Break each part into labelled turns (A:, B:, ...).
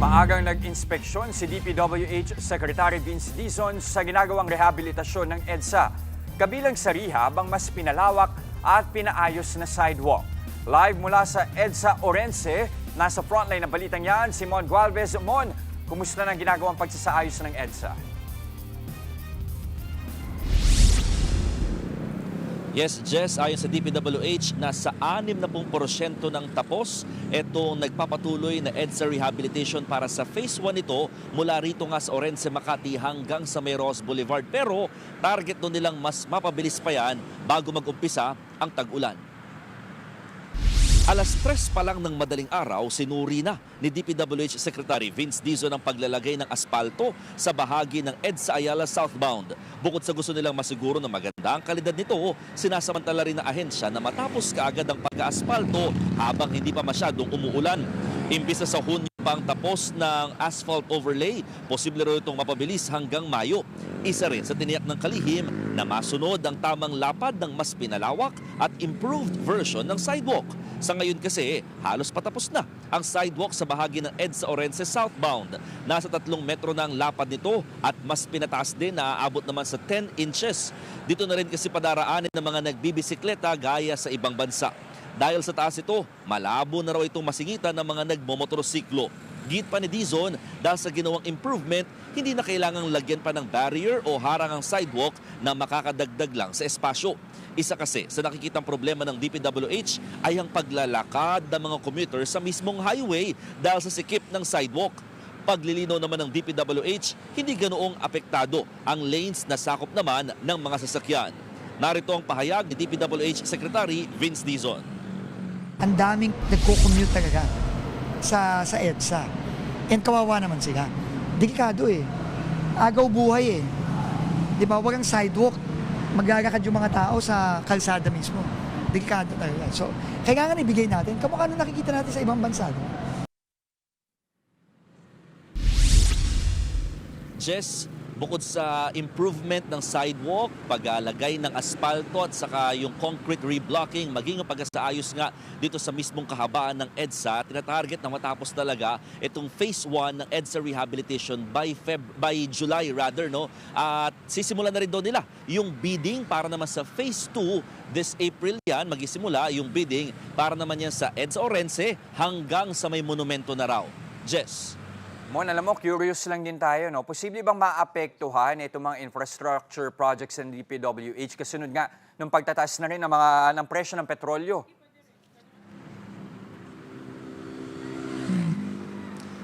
A: Maagang nag-inspeksyon si DPWH Secretary Vince Dizon sa ginagawang rehabilitasyon ng EDSA. Kabilang sa rehab ang mas pinalawak at pinaayos na sidewalk. Live mula sa EDSA Orense, nasa frontline ng balitang yan, si Mon Gualvez. Mon, kumusta na ginagawang pagsasaayos ng EDSA?
B: Yes, Jess, ayon sa DPWH, nasa 60% ng tapos itong nagpapatuloy na EDSA rehabilitation para sa Phase 1 nito mula rito nga sa Orense, Makati hanggang sa Meros Boulevard. Pero target doon nilang mas mapabilis pa yan bago mag-umpisa ang tag-ulan. Alas 3 pa lang ng madaling araw, sinuri na ni DPWH Secretary Vince Dizon ang paglalagay ng aspalto sa bahagi ng EDSA Ayala southbound. Bukod sa gusto nilang masiguro na maganda ang kalidad nito, sinasamantala rin ng ahensya na matapos kaagad ang pag-aaspalto habang hindi pa masyadong umuulan. Imbis na sa Hunyo pa ang tapos ng asphalt overlay, posible rin itong mapabilis hanggang Mayo. Isa rin sa tiniyak ng kalihim na masunod ang tamang lapad ng mas pinalawak at improved version ng sidewalk. Sa ngayon kasi, halos patapos na ang sidewalk sa bahagi ng EDSA Orense southbound. Nasa 3 metro na ang lapad nito at mas pinataas din na aabot naman sa 10 inches. Dito na rin kasi padaraanin ng mga nagbibisikleta gaya sa ibang bansa. Dahil sa taas ito, malabo na raw itong masingitan ng mga nagmomotorsiklo. Git pa ni Dizon, dahil sa ginawang improvement, hindi na kailangang lagyan pa ng barrier o harang ang sidewalk na makakadagdag lang sa espasyo. Isa kasi sa nakikitang problema ng DPWH ay ang paglalakad ng mga commuter sa mismong highway dahil sa sikip ng sidewalk. Paglilinaw naman ng DPWH, hindi ganoong apektado ang lanes na sakop naman ng mga sasakyan. Narito ang pahayag ni DPWH Secretary Vince Dizon.
C: Ang daming nagko-commute talaga sa EDSA. And kawawa naman sila. Delikado eh. Agaw buhay eh. Di ba? Walang sidewalk. Maglalakad yung mga tao sa kalsada mismo. Delikado talaga. So, kailangan ibigay natin. Kamukha nung nakikita natin sa ibang bansa. No?
B: Jess, bukod sa improvement ng sidewalk, paglalagay ng aspalto at saka yung concrete reblocking, maging ang pag-aayos nga dito sa mismong kahabaan ng EDSA, tinatarget na matapos talaga itong Phase 1 ng EDSA rehabilitation by July rather, no? At sisimulan na rin doon nila yung bidding para naman sa Phase 2 this April yan, magisimula yung bidding para naman yan sa EDSA Orense hanggang sa may monumento na raw. Jess.
A: Mon, alam mo, curious lang din tayo, no? Posible bang maapektuhan itong mga infrastructure projects ng DPWH kasunod nga ng pagtataas na rin ng presyo ng petrolyo?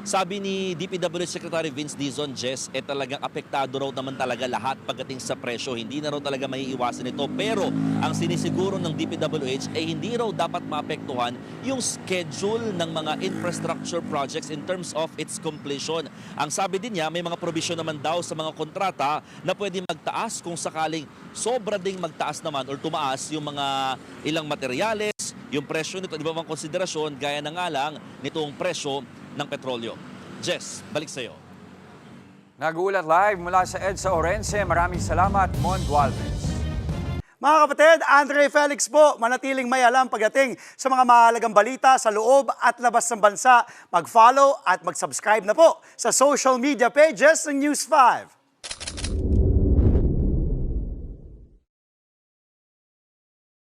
B: Sabi ni DPWH Secretary Vince Dizon, Jess, talagang apektado raw naman talaga lahat pagdating sa presyo. Hindi na raw talaga maiiwasan ito. Pero ang sinisiguro ng DPWH ay hindi raw dapat maapektuhan yung schedule ng mga infrastructure projects in terms of its completion. Ang sabi din niya, may mga provision naman daw sa mga kontrata na pwede magtaas kung sakaling sobra ding magtaas naman or tumaas yung mga ilang materyales, yung presyo nito, di ba bang konsiderasyon, gaya na nga lang nitong presyo ng petrolyo. Jess, balik sa iyo.
A: Nag-uulat live mula sa EDSA Orense. Maraming salamat, Mon Gualvez.
D: Mga kapatid, Andre Felix po, manatiling may alam pagdating sa mga mahalagang balita sa loob at labas ng bansa. Mag-follow at mag-subscribe na po sa social media pages ng News 5.